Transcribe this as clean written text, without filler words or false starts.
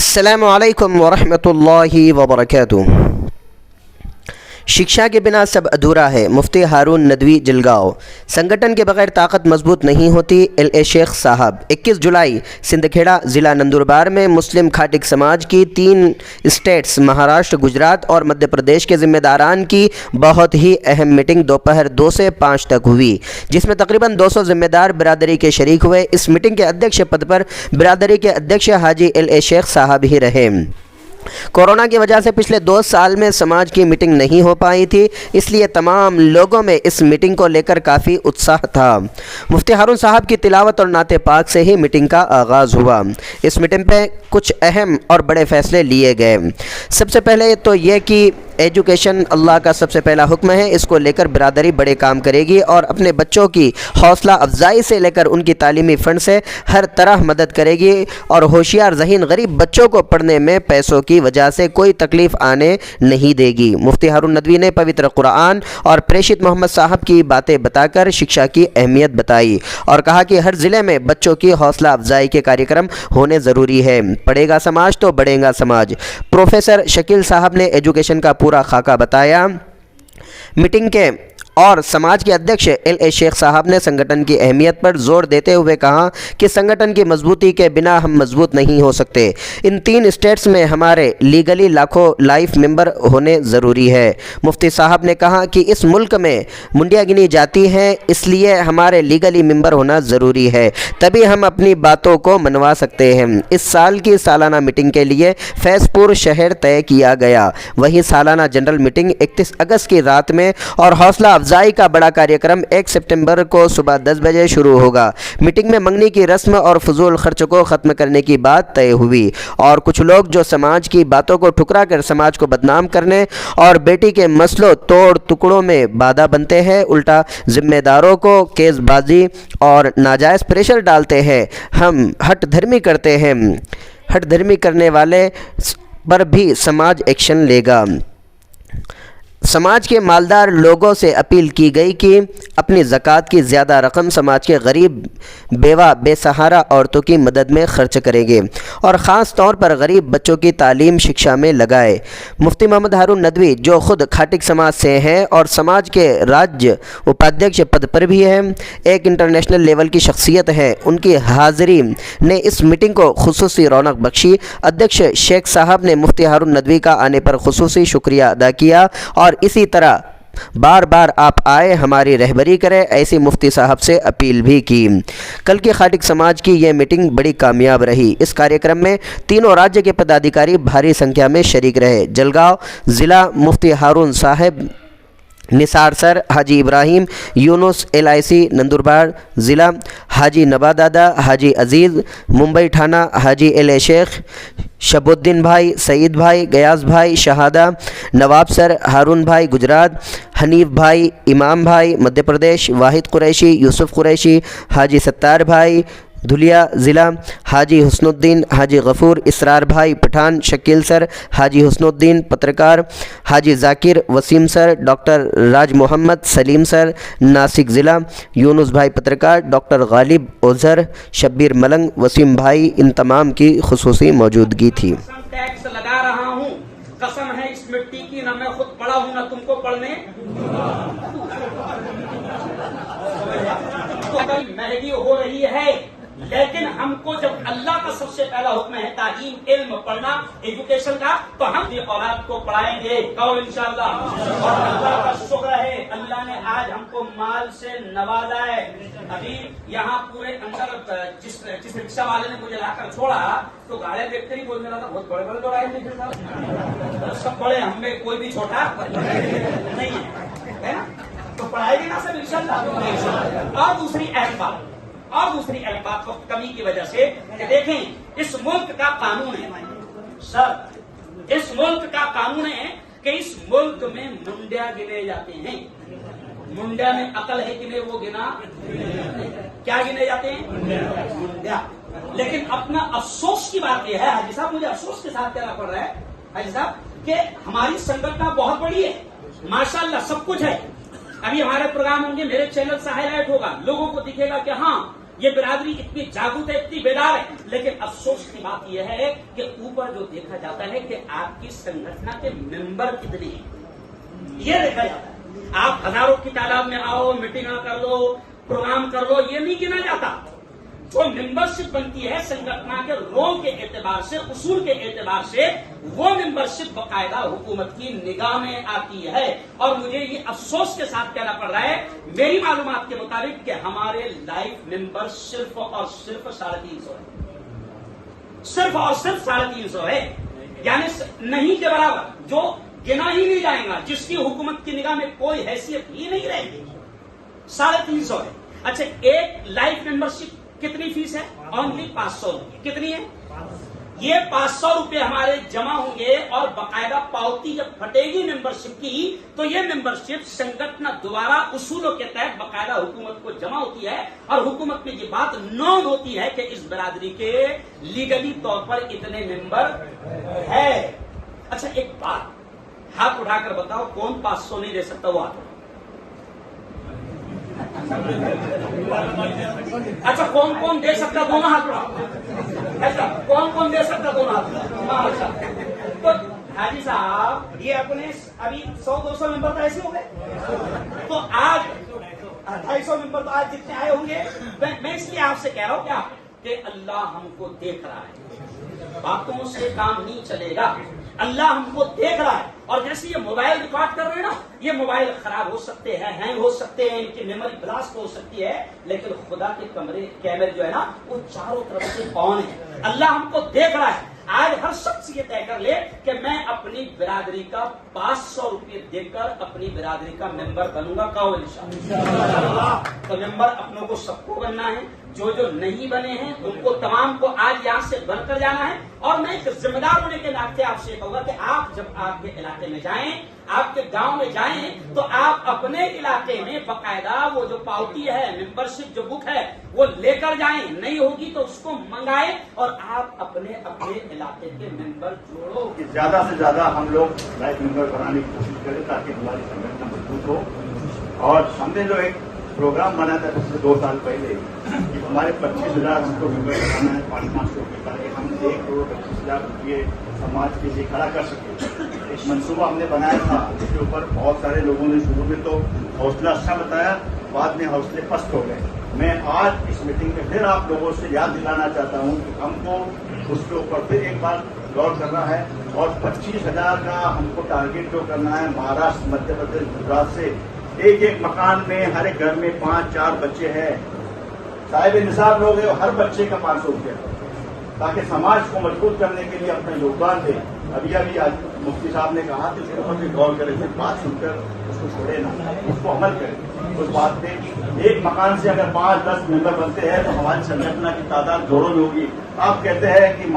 السلام علیکم ورحمۃ اللہ وبرکاتہ۔ शिक्षा के बिना सब अधूरा है। मुफ्ती हारून नदवी जलगांव। संगठन के बगैर ताकत मजबूत नहीं होती। एल शेख साहब। 21 जुलाई सिंदखेड़ा ज़िला नंदुरबार में मुस्लिम खाटिक समाज की 3 स्टेट्स महाराष्ट्र, गुजरात और मध्य प्रदेश के ज़िम्मेदारान की बहुत ही अहम मीटिंग दोपहर 2 से 5 तक हुई, जिसमें तकरीबन 200 ज़िम्मेदार बिरादरी के शरीक हुए। इस मीटिंग के अध्यक्ष पद पर बिरादरी के अध्यक्ष हाजी एल शेख साहब ही रहे। कोरोना की वजह से पिछले 2 साल में समाज की मीटिंग नहीं हो पाई थी, इसलिए तमाम लोगों में इस मीटिंग को लेकर काफ़ी उत्साह था। मुफ्ती हारून साहब की तिलावत और नाते पाक से ही मीटिंग का आगाज़ हुआ। इस मीटिंग पे कुछ अहम और बड़े फ़ैसले लिए गए। सबसे पहले तो ये कि एजुकेशन अल्लाह का सबसे पहला हुक्म है, इसको लेकर बिरादरी बड़े काम करेगी और अपने बच्चों की हौसला अफजाई से लेकर उनकी तालीमी फ़ंड से हर तरह मदद करेगी और होशियार ज़हीन गरीब बच्चों को पढ़ने में पैसों की वजह से कोई तकलीफ़ आने नहीं देगी। मुफ्ती हारून नदवी ने पवित्र कुरान और प्रेषित मोहम्मद साहब की बातें बताकर शिक्षा की अहमियत बताई और कहा कि हर ज़िले में बच्चों की हौसला अफजाई के कार्यक्रम होने ज़रूरी है। पढ़ेगा समाज तो बढ़ेगा समाज। प्रोफेसर शकील साहब ने एजुकेशन का पूरा खाका बताया। मीटिंग के और समाज के अध्यक्ष एल शेख साहब ने संगठन की अहमियत पर जोर देते हुए कहा कि संगठन की मजबूती के बिना हम मजबूत नहीं हो सकते। इन 3 स्टेट्स में हमारे लीगली लाखों लाइफ मेंबर होने ज़रूरी है। मुफ्ती साहब ने कहा कि इस मुल्क में मुंडियाँ गिनी जाती हैं, इसलिए हमारे लीगली मेंबर होना ज़रूरी है, तभी हम अपनी बातों को मनवा सकते हैं। इस साल की सालाना मीटिंग के लिए फैज़पुर शहर तय किया गया। वहीं सालाना जनरल मीटिंग 31 अगस्त की रात में और हौसला अफजाई का बड़ा कार्यक्रम 1 सितंबर को सुबह 10 बजे शुरू होगा। मीटिंग में मंगनी की रस्म और फजूल खर्च को ख़त्म करने की बात तय हुई और कुछ लोग जो समाज की बातों को ठुकरा कर समाज को बदनाम करने और बेटी के मसलों तोड़ टुकड़ों में बाधा बनते हैं, उल्टा जिम्मेदारों को केसबाजी और नाजायज़ प्रेशर डालते हैं, हम हट धर्मी करते हैं, हट धर्मी करने वाले पर भी समाज एक्शन लेगा। समाज के मालदार लोगों से अपील की गई कि अपनी ज़कात की ज़्यादा रकम समाज के गरीब, बेवा, बेसहारा औरतों की मदद में खर्च करेंगे और ख़ास तौर पर गरीब बच्चों की तालीम शिक्षा में लगाए। मुफ्ती मोहम्मद हारून नदवी जो ख़ुद खाटिक समाज से हैं और समाज के राज्य उपाध्यक्ष पद पर भी हैं, एक इंटरनेशनल लेवल की शख्सियत है, उनकी हाज़िरी ने इस मीटिंग को खुसूसी रौनक बख्शी। अध्यक्ष शेख साहब ने मुफ्ती हारून नदवी का आने पर खुसूसी शुक्रिया अदा किया और इसी तरह बार बार आप आए, हमारी रहबरी करें, ऐसी मुफ्ती साहब से अपील भी की। कल की खाटिक समाज की यह मीटिंग बड़ी कामयाब रही। इस कार्यक्रम में तीनों राज्य के पदाधिकारी भारी संख्या में शरीक रहे। जलगांव ज़िला मुफ्ती हारून साहब, निसार सर हाजी इब्राहिम यूनुस, LIC नंदुरबार ज़िला हाजी नवादादा, हाजी अज़ीज़ मुंबई थाना, हाजी एल शेख, शबुद्दीन भाई, सईद भाई, गयास भाई शहादा, नवाब सर हारून भाई गुजरात, हनीफ भाई, इमाम भाई मध्य प्रदेश, वाहिद कुरैशी, यूसुफ कुरैशी, हाजी सत्तार भाई धुलिया ज़िला, हाजी हुस्नुद्दीन, हाजी गफ़ूर, इसरार भाई पठान, शकील सर, हाजी हुस्नुद्दीन पत्रकार, हाजी ज़ाकिर, वसीम सर, डॉक्टर राज मोहम्मद, सलीम सर नासिक ज़िला, यूनुस भाई पत्रकार, डॉक्टर गालिब ओज़र, शब्बीर मलंग, वसीम भाई, इन तमाम की खुसूसी मौजूदगी थी। टैक्स लगा रहा हूँ, कसम है इस मिट्टी की, ना मैं खुद पढ़ा हूँ ना तुमको पढ़ने। तो कल महंगी हो रही है, लेकिन हमको जब अल्लाह का सबसे पहला हुक्म है तालीम, इल्म पढ़ना, एजुकेशन का, तो हम अपनी औलाद को पढ़ाएंगे कहो इंशाअल्लाह। और अल्लाह का शुक्र है, अल्लाह ने आज हमको माल से नवाजा है। अभी यहाँ पूरे अंदर जिस रिक्शा वाले ने मुझे लाकर छोड़ा तो गाड़ियां देखते ही बोलने लगा बहुत बड़े बड़े लोग आए थे, सब बड़े, हमें कोई भी छोटा नहीं है ना, तो पढ़ाएगी ना सब इंशाअल्लाह। और दूसरी अहम बात वक्त कमी की वजह से कि देखें, इस मुल्क का कानून है सर, इस मुल्क का कानून है कि इस मुल्क में मुंडिया गिने जाते हैं। मुंडिया में अकल है कि नहीं, वो गिना क्या गिने जाते हैं, मुंडिया। लेकिन अपना अफसोस की बात यह है हाजी साहब, मुझे अफसोस के साथ कहना पड़ रहा है हाजी साहब, कि हमारी संगठन बहुत बड़ी है, माशाअल्लाह सब कुछ है। अभी हमारे प्रोग्राम होंगे, मेरे चैनल से हाईलाइट होगा, लोगों को दिखेगा कि हाँ یہ برادری اتنی جاگرت ہے, اتنی بیدار ہے, لیکن افسوس کی بات یہ ہے کہ اوپر جو دیکھا جاتا ہے کہ آپ کی سنگھٹنا کے ممبر کتنے ہیں, یہ دیکھا جاتا ہے. آپ ہزاروں کی تعداد میں آؤ, میٹنگ کر لو, پروگرام کر لو, یہ نہیں گنا جاتا. جو ممبرشپ بنتی ہے سنگھٹنا کے رول کے اعتبار سے, اصول کے اعتبار سے, وہ ممبرشپ باقاعدہ حکومت کی نگاہ میں آتی ہے. اور مجھے یہ افسوس کے ساتھ کہنا پڑ رہا ہے, میری معلومات کے مطابق کہ ہمارے لائف ممبر صرف اور صرف 350 ہے, صرف اور صرف 350 ہے, یعنی نہیں کے برابر, جو گنا ہی نہیں جائے گا, جس کی حکومت کی نگاہ میں کوئی حیثیت ہی نہیں رہے گی. 350 ہے. اچھا, ایک لائف ممبرشپ کتنی فیس ہے؟ اونلی 500 روپے. کتنی ہے؟ یہ 500 روپے ہمارے جمع ہوں گے, اور باقاعدہ پاؤتی جب پھٹے گی ممبرشپ کی تو یہ ممبرشپ سنگٹنا دوبارہ اصولوں کے تحت باقاعدہ حکومت کو جمع ہوتی ہے, اور حکومت میں یہ بات نون ہوتی ہے کہ اس برادری کے لیگلی طور پر اتنے ممبر ہے. اچھا ایک بات, ہاتھ اٹھا کر بتاؤ کون 500 نہیں دے سکتا, وہ ہاتھ. اچھا کون کون دے سکتا, دونوں ہاتھ اٹھاؤ. ایسا کون کون دے سکتا, دونوں ہاتھ. اچھا تو حاجی صاحب یہ اپنے ابھی 100-200 ممبر تو ایسے ہو گئے, تو آج 250 ممبر تو آج جتنے آئے ہوں گے. میں اس لیے آپ سے کہہ رہا ہوں کیا کہ اللہ ہم کو دیکھ رہا ہے, باتوں سے کام نہیں چلے گا. اللہ ہم کو دیکھ رہا ہے. اور جیسے یہ موبائل ریکارڈ کر رہے ہیں نا, یہ موبائل خراب ہو سکتے ہیں, ہینگ ہو سکتے ہیں, ان کی میموری بلاسٹ ہو سکتی ہے, لیکن خدا کے کیمرے جو ہے نا وہ چاروں طرف سے آن ہے. اللہ ہم کو دیکھ رہا ہے. آج ہر شخص یہ طے کر لے کہ میں اپنی برادری کا 500 روپے دے کر اپنی برادری کا ممبر بنوں گا. کہو انشاءاللہ. تو ممبر اپنوں کو سب کو بننا ہے, جو نہیں بنے ہیں ان کو تمام کو آج یہاں سے بن کر جانا ہے. اور میں ایک ذمہ دار ہونے کے ناطے آپ سے کہوں گا کہ آپ جب آپ کے علاقے میں جائیں, آپ کے گاؤں میں جائیں, تو آپ اپنے علاقے میں باقاعدہ وہ جو پاؤتی ہے, ممبرشپ جو بک ہے, وہ لے کر جائیں. نہیں ہوگی تو اس کو منگائیں, اور آپ اپنے علاقے کے ممبر جوڑو. زیادہ سے زیادہ ہم لوگ لائف ممبر بنانے کی کوشش کریں تاکہ ہماری سنگٹن مضبوط ہو. اور ہم نے جو ایک پروگرام بنایا تھا پچھلے 2 سال پہلے کہ ہمارے 25,000 ہم کو ممبر بنانا ہے, 500 روپے, تاکہ ہم 1,25,00,000 روپئے سماج کے لیے کھڑا کر سکیں. ایک منصوبہ ہم نے بنایا تھا, جس کے اوپر بہت سارے لوگوں نے شروع میں تو حوصلہ اچھا بتایا, بعد میں حوصلے پست ہو گئے. میں آج اس میٹنگ میں پھر آپ لوگوں سے یاد دلانا چاہتا ہوں کہ ہم کو اس کے اوپر پھر ایک بار غور کرنا ہے, اور 25,000 کا ہم کو ٹارگیٹ جو کرنا ہے. مہاراشٹر, مدھیہ پردیش, گجرات سے ایک مکان میں ہر ایک گھر میں 5-4 بچے ہیں, صاحب نصاب لوگ ہیں, ہر بچے کا 500 روپیہ, تاکہ سماج کو مضبوط کرنے کے لیے اپنا یوگدان دیں. ابھی آج مفتی صاحب نے کہا کہ اس کے اوپر بھی غور کریں, پھر بات سن کر اس کو چھوڑے نا, اس کو عمل کریں. اس بات پہ ایک مکان سے اگر 5-10 ممبر بنتے ہیں تو ہماری سنگٹنا کی تعداد جوڑوں میں ہوگی. آپ کہتے ہیں کہ